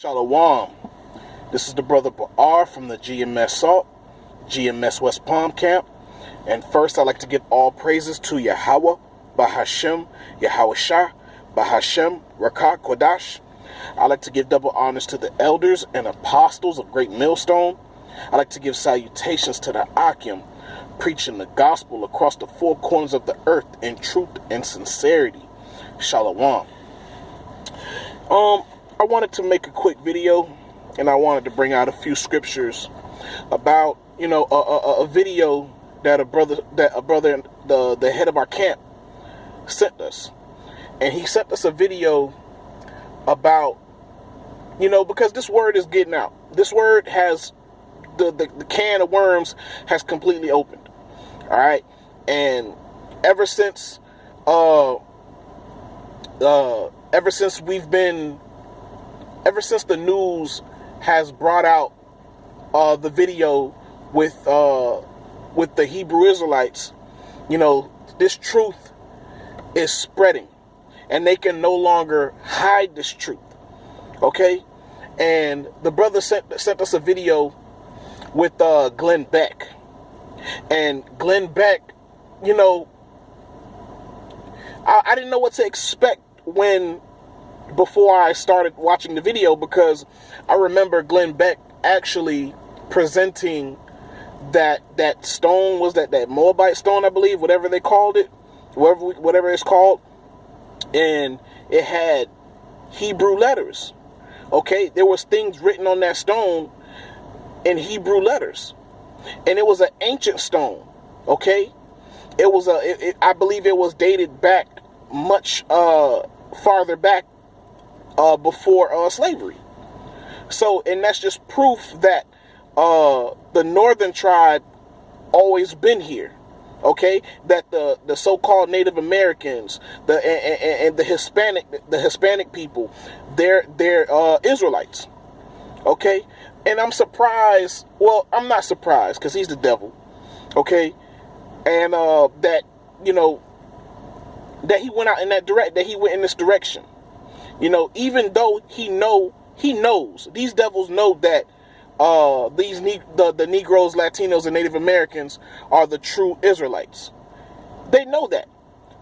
Shalom. This is the brother Ba'ar from the GMS Salt, GMS West Palm Camp. And first, I'd like to give all praises to Yahweh, Bahashem, Yahweh Shah, Bahashem, Rakah, Kodash. I'd like to give double honors to the elders and apostles of Great Millstone. I'd like to give salutations to the Akim, preaching the gospel across the four corners of the earth in truth and sincerity. Shalom. I wanted to make a quick video, and I wanted to bring out a few scriptures about, a video that a brother, the head of our camp, sent us. And he sent us a video about, because this word is getting out. This word has, the can of worms has completely opened. All right. And ever since the news has brought out the video with the Hebrew Israelites, this truth is spreading, and they can no longer hide this truth. Okay, and the brother sent us a video with Glenn Beck, and Glenn Beck, I didn't know what to expect before I started watching the video, because I remember Glenn Beck actually presenting that stone, was that Moabite stone, I believe, whatever they called it, whatever it's called, and it had Hebrew letters. Okay, there was things written on that stone in Hebrew letters, and it was an ancient stone. Okay, it was I believe it was dated back much farther back before slavery. So, and that's just proof that the northern tribe always been here. Okay, that the so-called Native Americans, and the Hispanic people, they're Israelites. Okay, and I'm surprised. Well, I'm not surprised, because he's the devil. Okay, and that he went out in that he went in this direction. Even though he knows, these devils know that the Negroes, Latinos, and Native Americans are the true Israelites. They know that,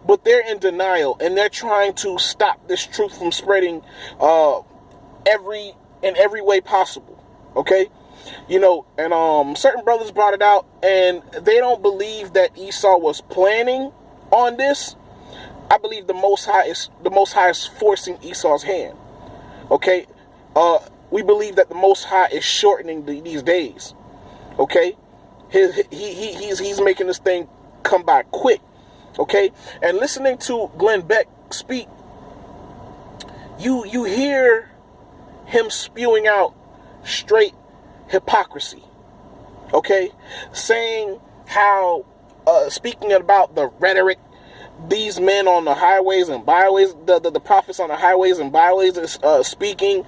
but they're in denial, and they're trying to stop this truth from spreading in every way possible. Okay, and certain brothers brought it out, and they don't believe that Esau was planning on this. I believe the Most High is forcing Esau's hand. Okay, we believe that the Most High is shortening these days. Okay, he's making this thing come by quick. Okay, and listening to Glenn Beck speak, you hear him spewing out straight hypocrisy. Okay, saying how, speaking about the rhetoric, these men on the highways and byways, the prophets on the highways and byways is speaking,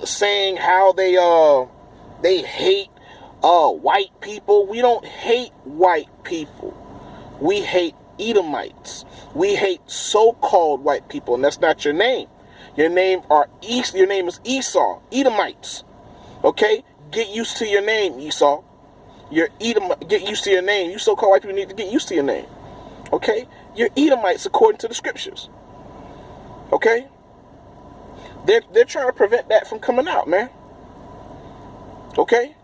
saying how they hate white people. We don't hate white people. We hate Edomites. We hate so-called white people, and that's not your name. Your name is Esau, Edomites. Okay, get used to your name, Esau. Get used to your name. You so-called white people need to get used to your name. Okay, you're Edomites according to the scriptures. Okay, they're trying to prevent that from coming out, man. Okay,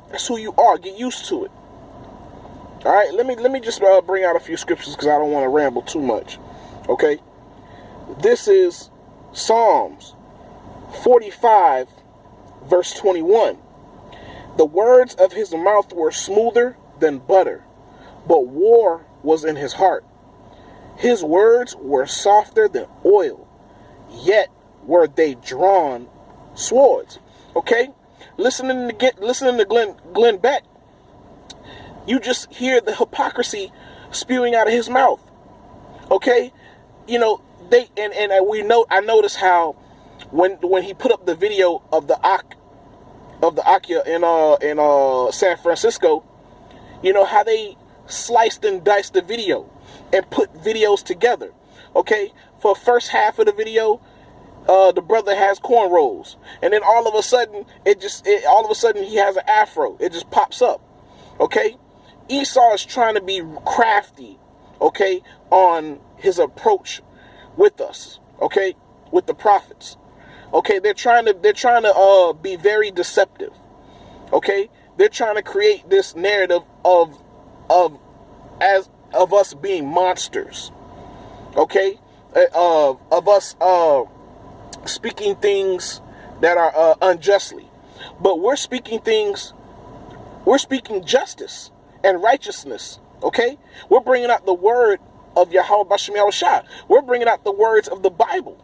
that's who you are. Get used to it. All right, let me just bring out a few scriptures, because I don't want to ramble too much. Okay, this is Psalms 45, verse 21. The words of his mouth were smoother than butter, but war was in his heart. His words were softer than oil, yet were they drawn swords. Okay, listening to Glenn Beck, you just hear the hypocrisy spewing out of his mouth. Okay, I noticed how when he put up the video of the Akia in San Francisco, how they sliced and diced the video and put videos together. Okay, for the first half of the video, the brother has cornrows, and then all of a sudden he has an afro. It just pops up. Okay, Esau is trying to be crafty, okay, on his approach with us, okay, with the prophets. Okay, they're trying to be very deceptive. Okay, they're trying to create this narrative of us being monsters. Okay, of us speaking things that are unjustly, but we're speaking justice and righteousness. Okay, we're bringing out the word of Yahweh Bashem Yahushua. We're bringing out the words of the Bible.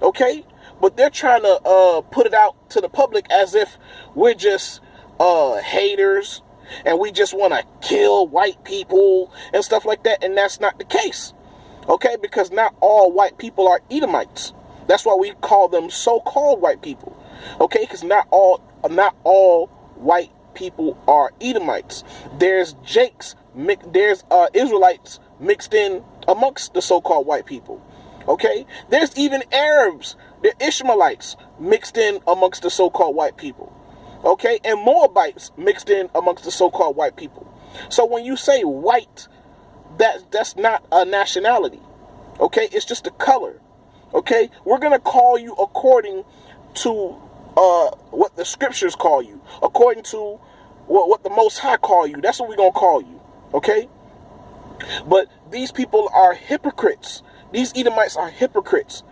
Okay, but they're trying to put it out to the public as if we're just haters and we just want to kill white people and stuff like that, and that's not the case. Okay, because not all white people are Edomites. That's why we call them so-called white people. Okay, because not all white people are Edomites. There's Israelites mixed in amongst the so-called white people. Okay, there's even Arabs, the Ishmaelites mixed in amongst the so-called white people. Okay, and Moabites mixed in amongst the so-called white people. So when you say white, that's not a nationality. Okay, it's just a color. Okay, we're gonna call you according to what the scriptures call you, according to what the Most High call you. That's what we're gonna call you. Okay, but these people are hypocrites. These Edomites are hypocrites.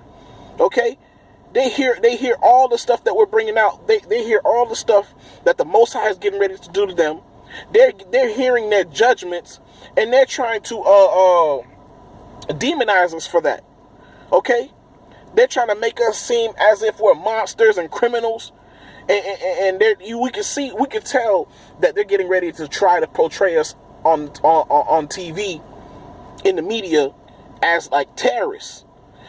Okay, they hear all the stuff that we're bringing out. They hear all the stuff that the Most High is getting ready to do to them. They're hearing their judgments, and they're trying to demonize us for that. Okay, they're trying to make us seem as if we're monsters and criminals, and we can tell that they're getting ready to try to portray us on TV, in the media, as like terrorists,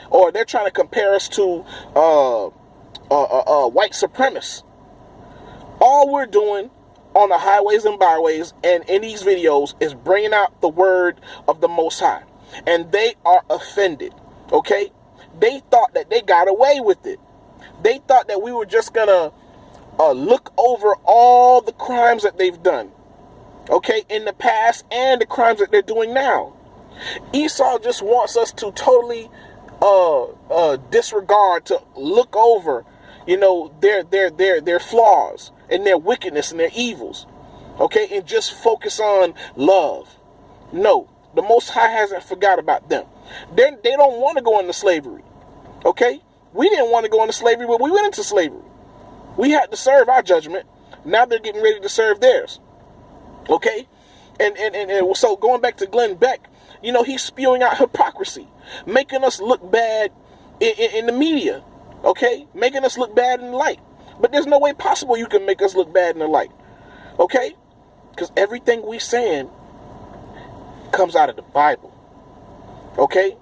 or they're trying to compare us to white supremacists. All we're doing on the highways and byways and in these videos is bringing out the word of the Most High, and they are offended. Okay, they thought that they got away with it. They thought that we were just gonna look over all the crimes that they've done, okay, in the past, and the crimes that they're doing now. Esau just wants us to totally disregard, to look over, their flaws and their wickedness and their evils, okay, and just focus on love. No, the Most High hasn't forgot about them. They don't want to go into slavery. Okay, we didn't want to go into slavery, but we went into slavery. We had to serve our judgment. Now they're getting ready to serve theirs. Okay, and so going back to Glenn Beck, he's spewing out hypocrisy, making us look bad in the media. Okay, making us look bad in the light. But there's no way possible you can make us look bad in the light. Okay, because everything we saying comes out of the Bible. Okay,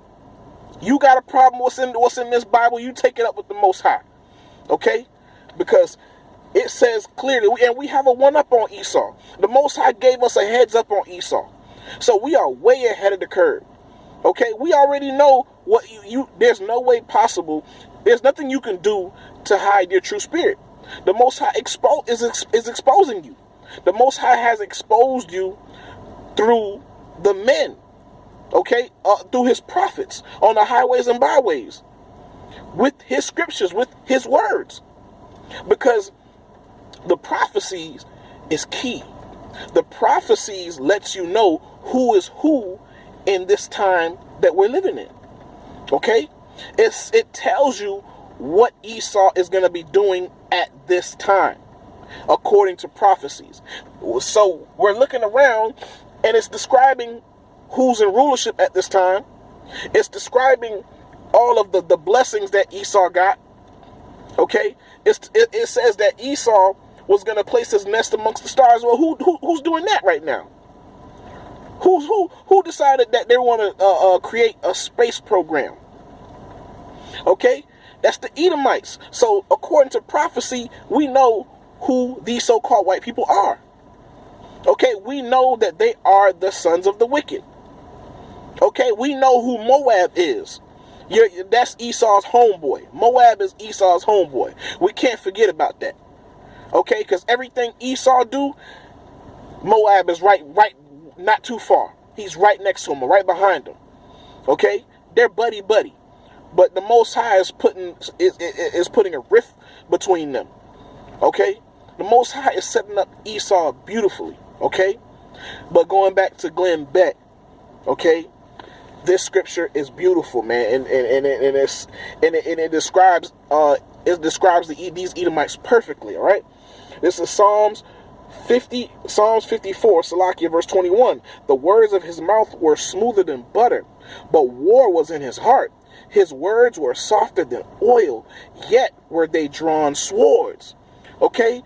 you got a problem what's in this Bible, you take it up with the Most High. Okay, because it says clearly, and we have a one-up on Esau. The Most High gave us a heads up on Esau, so we are way ahead of the curve. Okay, we already know what there's no way possible. There's nothing you can do to hide your true spirit. The Most High is exposing you. The Most High has exposed you through the men, okay, through his prophets on the highways and byways, with his scriptures, with his words, because the prophecies is key. The prophecies lets you know who is who in this time that we're living in. Okay, it tells you what Esau is going to be doing at this time, according to prophecies. So we're looking around, and it's describing who's in rulership at this time. It's describing all of the blessings that Esau got. Okay, it says that Esau was going to place his nest amongst the stars. Well, who's doing that right now? Who decided that they want to create a space program? Okay, that's the Edomites. So according to prophecy, we know who these so-called white people are. Okay, we know that they are the sons of the wicked. Okay, we know who Moab is. That's Esau's homeboy. Moab is Esau's homeboy. We can't forget about that. Okay, because everything Esau do, Moab is right, not too far. He's right next to him, or right behind him. Okay, they're buddy. But the Most High is putting a rift between them. Okay, the Most High is setting up Esau beautifully. Okay, but going back to Glenn Beck. Okay, this scripture is beautiful, man, and it describes these Edomites perfectly. All right, this is Psalms 54, Salakia, verse 21. The words of his mouth were smoother than butter, but war was in his heart. His words were softer than oil, yet were they drawn swords. Okay,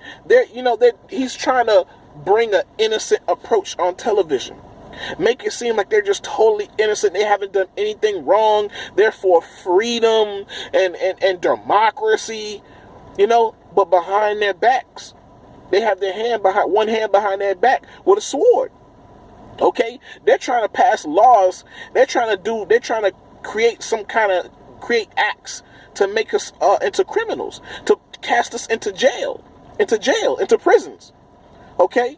he's trying to bring an innocent approach on television. Make it seem like they're just totally innocent. They haven't done anything wrong. They're for freedom and democracy, but behind their backs, they have one hand behind their back with a sword. Okay, they're trying to pass laws. They're trying to create acts to make us into criminals, to cast us into prisons. Okay.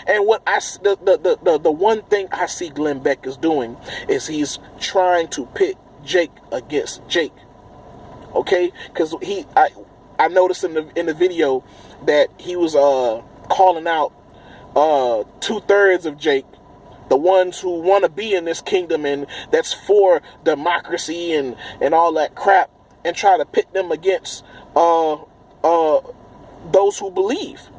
And what the one thing I see Glenn Beck is doing is he's trying to pit Jake against Jake. Okay, because I noticed in the video that he was calling out 2/3 of Jake, the ones who want to be in this kingdom and that's for democracy and all that crap, and try to pit them against those who believe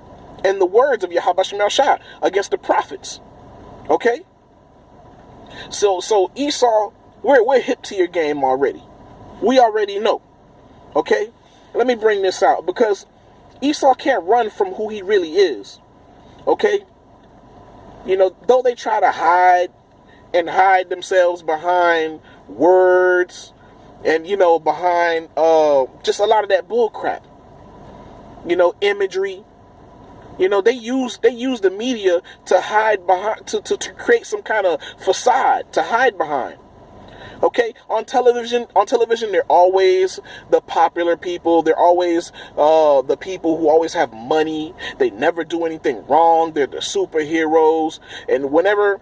in the words of Yahweh Shemel Shah, against the prophets. Okay? So Esau, we're hip to your game already. We already know. Okay? Let me bring this out, because Esau can't run from who he really is. Okay? Though they try to hide themselves behind words and, behind just a lot of that bull crap. Imagery. They use the media to hide behind, to create some kind of facade to hide behind. Okay, on television, they're always the popular people. They're always the people who always have money. They never do anything wrong. They're the superheroes. And whenever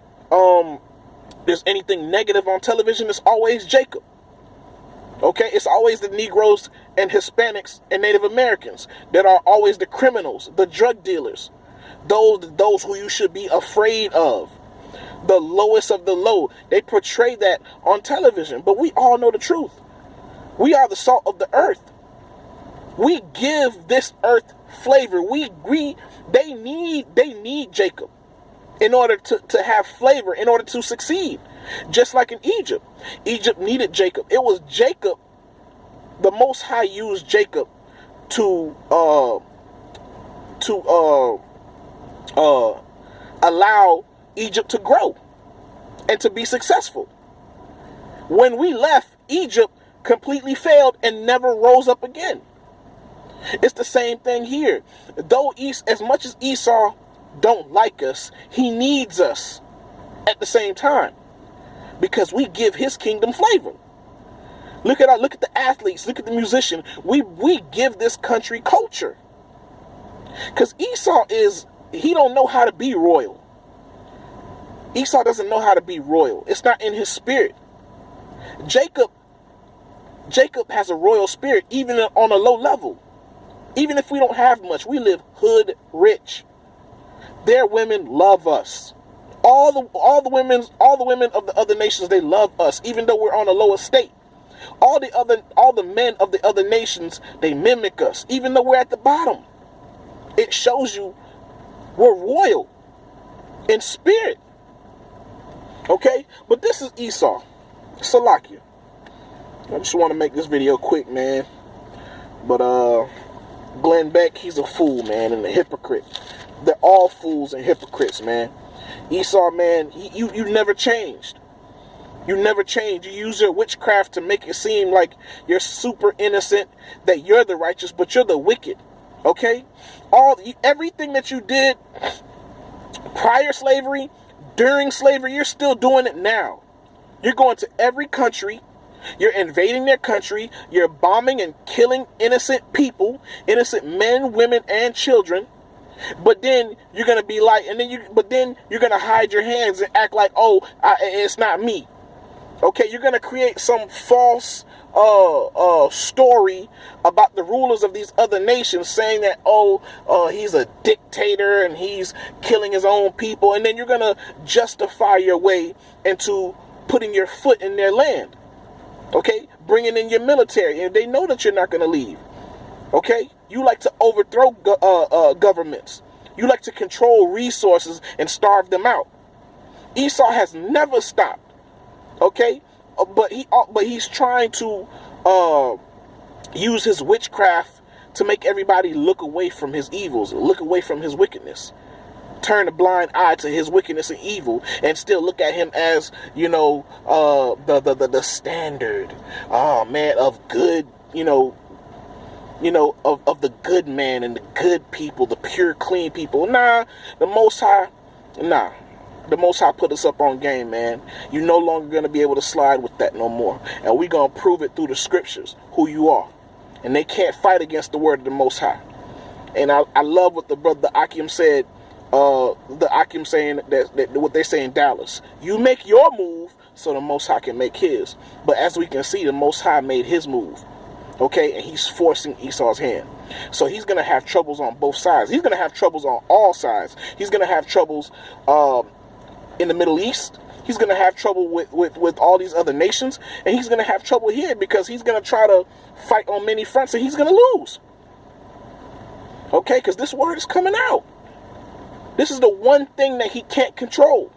there's anything negative on television, it's always Jacob. Okay, it's always the Negroes and Hispanics and Native Americans that are always the criminals, the drug dealers, those who you should be afraid of, the lowest of the low. They portray that on television, but we all know the truth. We are the salt of the earth. We give this earth flavor. They need Jacob in order to have flavor, in order to succeed. Just like in Egypt. Egypt needed Jacob. It was Jacob, the Most High used Jacob to allow Egypt to grow and to be successful. When we left, Egypt completely failed and never rose up again. It's the same thing here. Though as much as Esau don't like us, he needs us at the same time, because we give his kingdom flavor. Look at the athletes, look at the musician. We give this country culture. Because Esau he don't know how to be royal. Esau doesn't know how to be royal. It's not in his spirit. Jacob has a royal spirit, even on a low level. Even if we don't have much, we live hood rich. Their women love us. All the women of the other nations, they love us, even though we're on a lower state. All the men of the other nations, they mimic us, even though we're at the bottom. It shows you we're royal in spirit. Okay? But this is Esau. Salakia. I just want to make this video quick, man. But Glenn Beck, he's a fool, man, and a hypocrite. They're all fools and hypocrites, man. Esau, man, you never changed. You never changed. You use your witchcraft to make it seem like you're super innocent, that you're the righteous, but you're the wicked. Okay? Everything that you did prior slavery, during slavery, you're still doing it now. You're going to every country. You're invading their country. You're bombing and killing innocent people, innocent men, women, and children. But then you're going to be like, but then you're going to hide your hands and act like, oh, it's not me. Okay, you're going to create some false story about the rulers of these other nations, saying that, he's a dictator and he's killing his own people. And then you're going to justify your way into putting your foot in their land. Okay, bringing in your military. And they know that you're not going to leave. Okay, you like to overthrow governments. You like to control resources and starve them out. Esau has never stopped. Okay, but he's trying to use his witchcraft to make everybody look away from his evils, look away from his wickedness, turn a blind eye to his wickedness and evil, and still look at him as, the standard, man, of good, of the good man and the good people, the pure, clean people. The Most High put us up on game, man. You're no longer going to be able to slide with that no more. And we're going to prove it through the scriptures, who you are. And they can't fight against the word of the Most High. And I love what the brother Akim said, saying that what they say in Dallas. You make your move so the Most High can make his. But as we can see, the Most High made his move. Okay, and he's forcing Esau's hand. So he's going to have troubles on both sides. He's going to have troubles on all sides. He's going to have troubles in the Middle East. He's going to have trouble with all these other nations. And he's going to have trouble here because he's going to try to fight on many fronts and he's going to lose. Okay, because this word is coming out. This is the one thing that he can't control.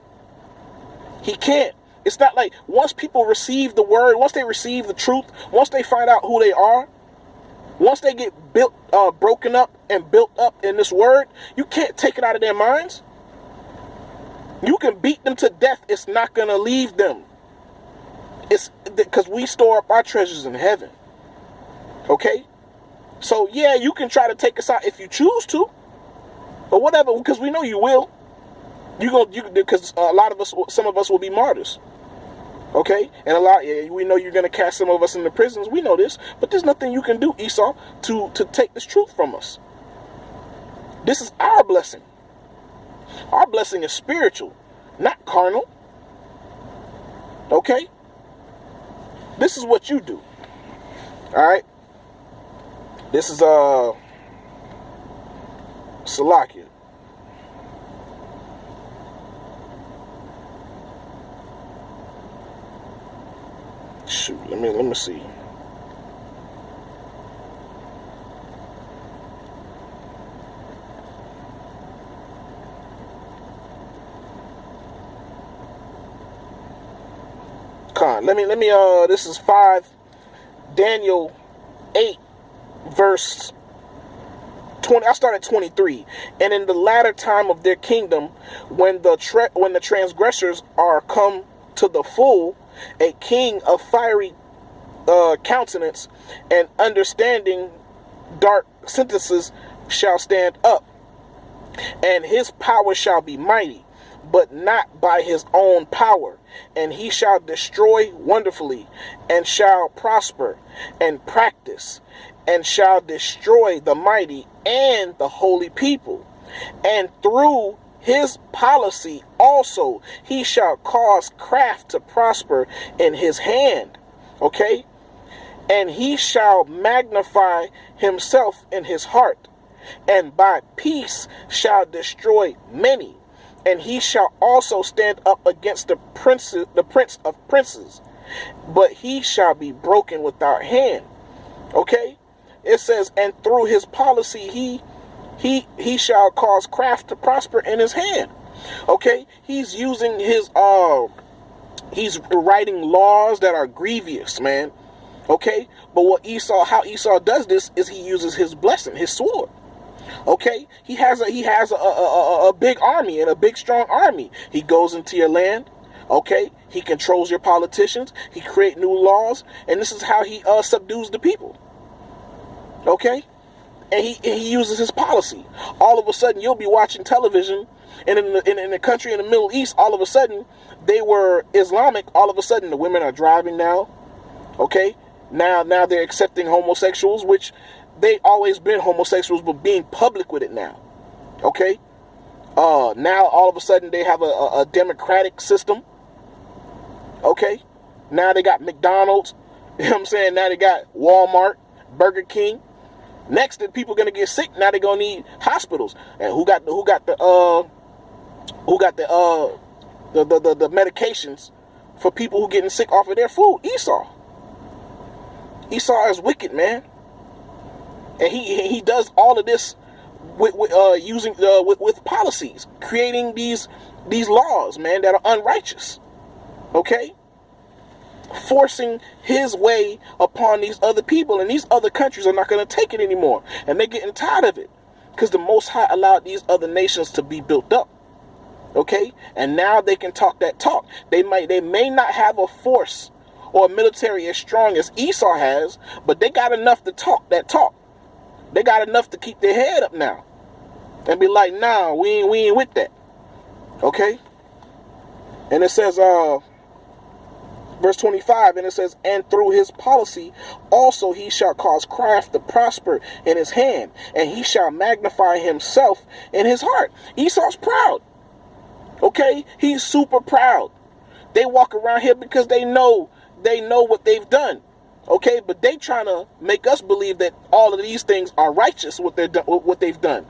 He can't. It's not like once people receive the word, once they receive the truth, once they find out who they are, once they get broken up and built up in this word, you can't take it out of their minds. You can beat them to death. It's not going to leave them. It's because we store up our treasures in heaven. Okay? So, yeah, you can try to take us out if you choose to. Or whatever, because we know you will. Because a lot of us, some of us will be martyrs. Okay? And we know you're going to cast some of us into prisons. We know this. But there's nothing you can do, Esau, to take this truth from us. This is our blessing. Our blessing is spiritual, not carnal. Okay? This is what you do. Alright? This is Salakia. Shoot, let me see. This is 5 Daniel 8 verse 20. I started 23. And in the latter time of their kingdom, when the transgressors are come to the full, a king of fiery countenance and understanding dark sentences shall stand up, and his power shall be mighty, but not by his own power. And he shall destroy wonderfully, and shall prosper and practice, and shall destroy the mighty and the holy people. And through his policy also he shall cause craft to prosper in his hand. Okay? And he shall magnify himself in his heart, and by peace shall destroy many. And he shall also stand up against the prince of princes, but he shall be broken without hand. Okay? It says, and through his policy he shall cause craft to prosper in his hand. Okay? He's using his he's writing laws that are grievous, man. Okay? But how Esau does this is he uses his blessing, his sword. Okay, he has a big army and a big strong army. He goes into your land. Okay, he controls your politicians. He creates new laws, and this is how he subdues the people. Okay, and he uses his policy. All of a sudden, you'll be watching television, and in the country in the Middle East, all of a sudden they were Islamic. All of a sudden, the women are driving now. Okay, now they're accepting homosexuals, which they always been homosexuals, but being public with it now. Okay, now all of a sudden they have a democratic system. Okay, now they got McDonald's. You know what I'm saying? Now they got Walmart, Burger King. Next, that people gonna get sick. Now they're gonna need hospitals. And who got the medications for people who getting sick off of their food? Esau. Esau is wicked, man, and he does all of this with policies, creating these laws, man, that are unrighteous. Okay, forcing his way upon these other people, and these other countries are not going to take it anymore, and they're getting tired of it because the Most High allowed these other nations to be built up. Okay, and now they can talk that talk. They may not have a force or a military as strong as Esau has, but they got enough to talk that talk. They got enough to keep their head up now and be like, nah, we ain't with that. Okay, and it says verse 25, and it says, and through his policy also he shall cause craft to prosper in his hand, and he shall magnify himself in his heart. Esau's proud. Okay, he's super proud. They walk around here because they know what they've done. Okay, but they trying to make us believe that all of these things are righteous, what they've done.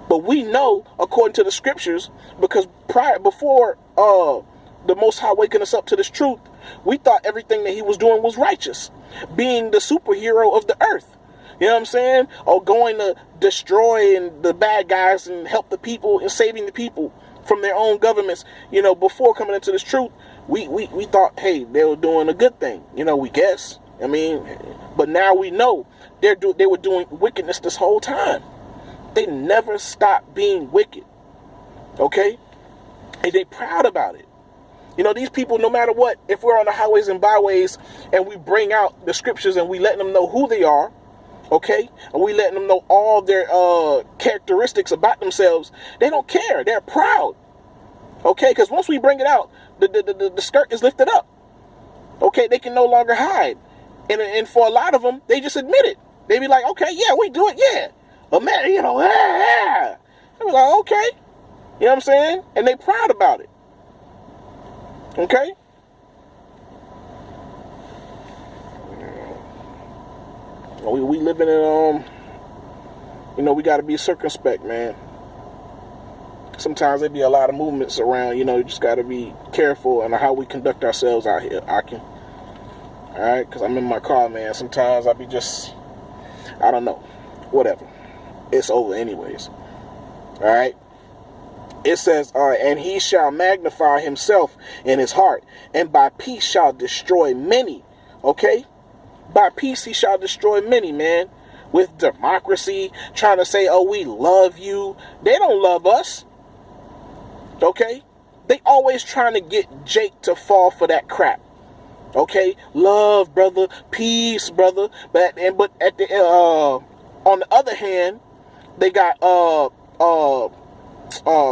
But we know, according to the scriptures, because before the Most High waking us up to this truth, we thought everything that he was doing was righteous, being the superhero of the earth. You know what I'm saying? Or going to destroy the bad guys and help the people and saving the people from their own governments. You know, before coming into this truth, we thought, hey, they were doing a good thing. You know, we guess. I mean, but now we know they were doing wickedness this whole time. They never stopped being wicked. Okay? And they proud about it. You know, these people, no matter what, if we're on the highways and byways and we bring out the scriptures and we letting them know who they are, okay, and we letting them know all their characteristics about themselves, they don't care. They're proud. Okay, because once we bring it out, the skirt is lifted up. Okay, they can no longer hide. And for a lot of them, they just admit it. They be like, okay, yeah, we do it, yeah. But man, you know, yeah. They be like, okay. You know what I'm saying? And they proud about it. Okay? We living in, you know, we got to be circumspect, man. Sometimes there be a lot of movements around, you know, you just got to be careful on how we conduct ourselves out here, Akin. All right? Because I'm in my car, man. Sometimes I be just, I don't know. Whatever. It's over anyways. All right? It says, and he shall magnify himself in his heart, and by peace shall destroy many. Okay? By peace he shall destroy many, man. With democracy, trying to say, oh, we love you. They don't love us. Okay? They always trying to get Jake to fall for that crap. Okay? Love, brother. Peace, brother. But at the on the other hand, they got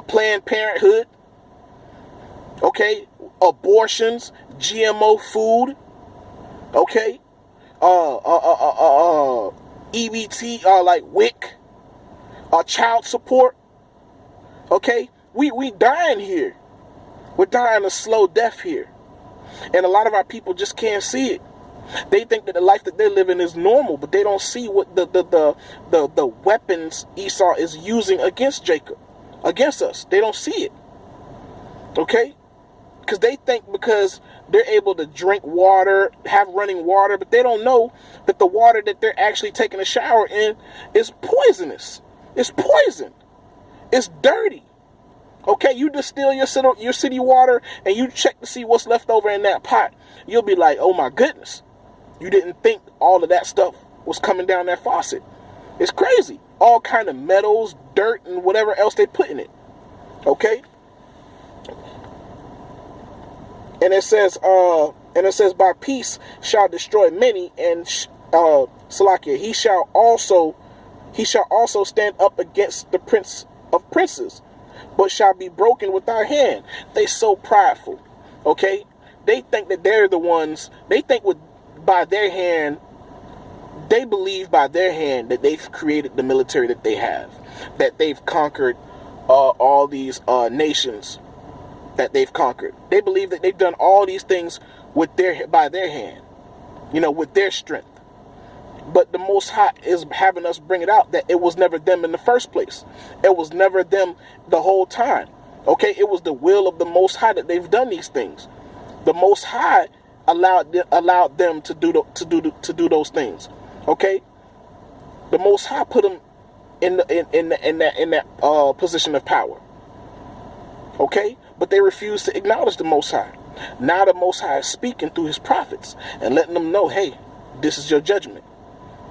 Planned Parenthood, okay, abortions, GMO food, okay, EBT, like WIC, child support, okay. We dying here. We're dying a slow death here, and a lot of our people just can't see it. They think that the life that they're living is normal, but they don't see what the weapons Esau is using against Jacob, against us. They don't see it. Okay? Because they think because they're able to drink water, have running water, but they don't know that the water that they're actually taking a shower in is poisonous. It's poison. It's dirty. Okay, you distill your city water and you check to see what's left over in that pot. You'll be like, oh my goodness. You didn't think all of that stuff was coming down that faucet. It's crazy. All kind of metals, dirt, and whatever else they put in it. Okay? And it says, by peace shall destroy many, and Salakia, he shall also stand up against the prince of princes, but shall be broken with our hand. They so prideful. Okay? They think that they're the ones, they think with by their hand, they believe by their hand that they've created the military that they have, that they've conquered all these nations that they've conquered. They believe that they've done all these things by their hand, with their strength. But the Most High is having us bring it out that it was never them in the first place. It was never them the whole time. Okay, it was the will of the Most High that they've done these things. The Most High allowed them to do those things. Okay, the Most High put them in that position of power. Okay, but they refused to acknowledge the Most High. Now the Most High is speaking through His prophets and letting them know, hey, this is your judgment.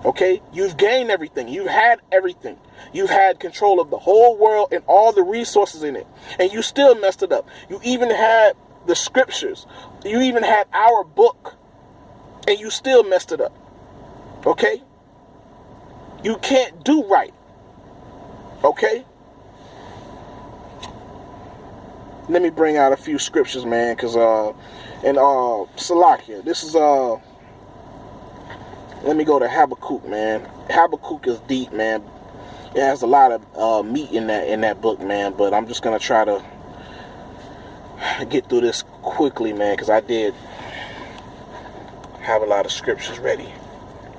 Okay, you've gained everything. You've had everything. You've had control of the whole world and all the resources in it, and you still messed it up. You even had the scriptures. You even had our book, and you still messed it up. Okay, you can't do right. Okay, let me bring out a few scriptures, man, because in Salakia, this is let me go to Habakkuk, man. Habakkuk is deep, man. It has a lot of meat in that book, man. But I'm just gonna try to get through this quickly, man, because I did have a lot of scriptures ready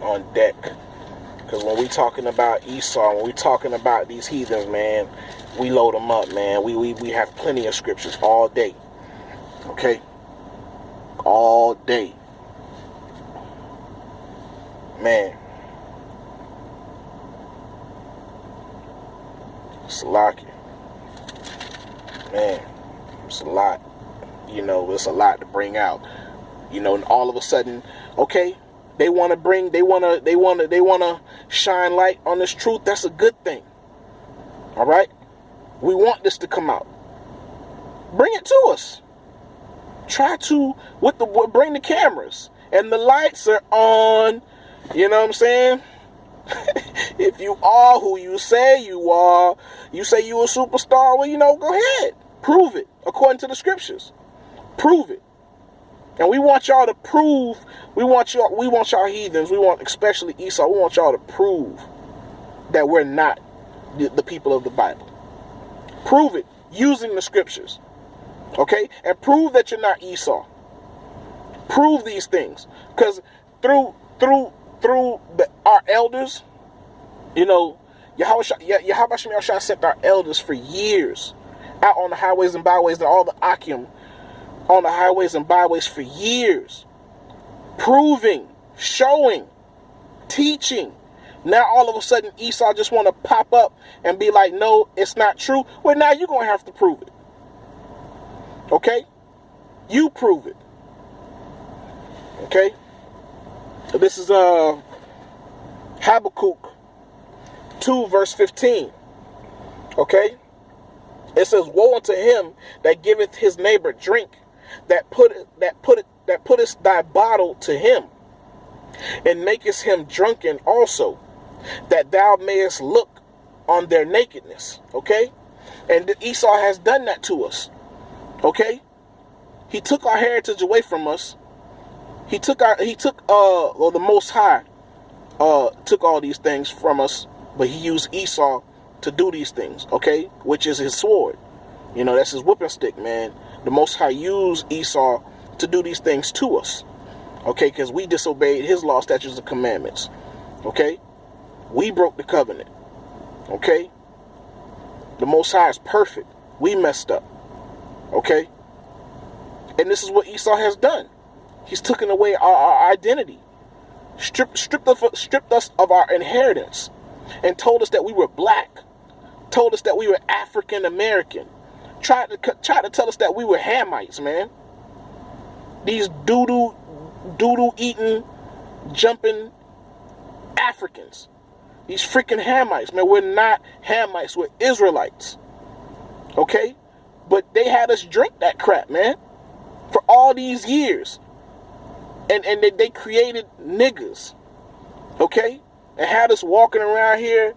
on deck. Because when we talking about Esau, when we talking about these heathens, man, we load them up, man. We have plenty of scriptures all day. Okay, all day. Man, it's a lot. Man, it's a lot. It's a lot to bring out. And all of a sudden, okay, they want to shine light on this truth. That's a good thing. All right, we want this to come out. Bring it to us. Try to bring the cameras and the lights are on. You know what I'm saying? If you are who you say you are, you say you a superstar, well, go ahead. Prove it according to the scriptures. Prove it. And we want y'all to prove, we want y'all heathens, especially Esau, we want y'all to prove that we're not the people of the Bible. Prove it using the scriptures. Okay? And prove that you're not Esau. Prove these things. Because through our elders, Yahweh sent our elders for years out on the highways and byways and all the Akim on the highways and byways for years, proving, showing, teaching. Now all of a sudden Esau just want to pop up and be like, no, it's not true. Well, now you're going to have to prove it. Okay? You prove it. Okay? This is Habakkuk 2 verse 15. Okay? It says, woe unto him that giveth his neighbor drink, that putteth thy bottle to him, and makest him drunken also, that thou mayest look on their nakedness. Okay? And Esau has done that to us. Okay? He took our heritage away from us. The Most High took all these things from us, but he used Esau to do these things, okay? Which is his sword. That's his whipping stick, man. The Most High used Esau to do these things to us, okay? Because we disobeyed his law, statutes, and commandments, okay? We broke the covenant, okay? The Most High is perfect. We messed up, okay? And this is what Esau has done. He's taken away our identity, stripped us of our inheritance, and told us that we were black, told us that we were African American, tried to tell us that we were Hamites, man. These doo-doo eating, jumping Africans. These freaking Hamites, man. We're not Hamites, we're Israelites. Okay? But they had us drink that crap, man, for all these years. And they created niggas, okay? And had us walking around here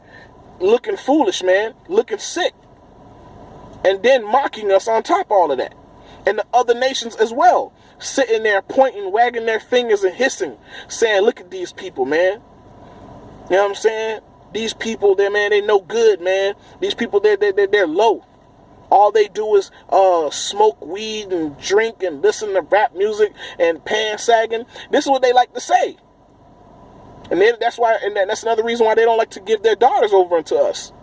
looking foolish, man, looking sick. And then mocking us on top of all of that. And the other nations as well. sitting there pointing, wagging their fingers and hissing, saying, look at these people, man. You know what I'm saying? These people, they no good, man. These people, they're low. All they do is smoke weed and drink and listen to rap music and pan sagging. This is what they like to say. And that's another reason why they don't like to give their daughters over to us.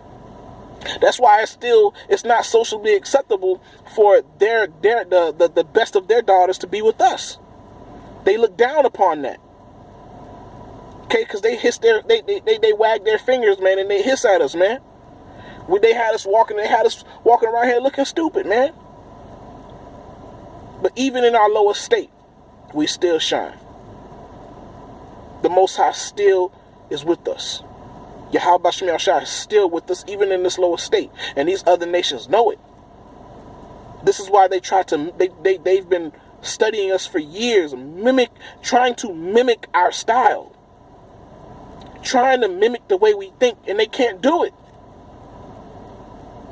That's why it's not socially acceptable for the best of their daughters to be with us. They look down upon that. Okay, because they wag their fingers, man, and they hiss at us, man. They had us walking around here looking stupid, man. But even in our lowest state, we still shine. The Most High still is with us. Yahweh Shem Yahshua is still with us, even in this lowest state. And these other nations know it. This is why they've been studying us for years, trying to mimic our style. Trying to mimic the way we think, and they can't do it.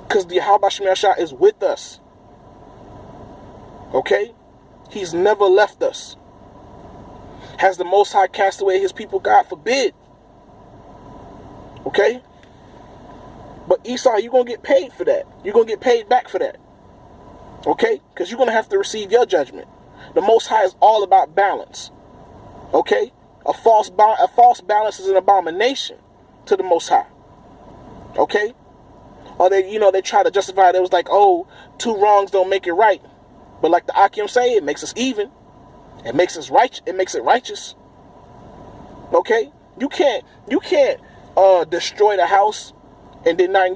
Because the Yahweh Shem Yahshua is with us. Okay? He's never left us. Has the Most High cast away his people? God forbid. Okay? But Esau, you're going to get paid for that. You're going to get paid back for that. Okay? Because you're going to have to receive your judgment. The Most High is all about balance. Okay? A false balance is an abomination to the Most High. Okay? Or they try to justify it. It was like, oh, two wrongs don't make it right. But like the Akim say, it makes us even. It makes us right. It makes it righteous. Okay? You can't destroy the house and then not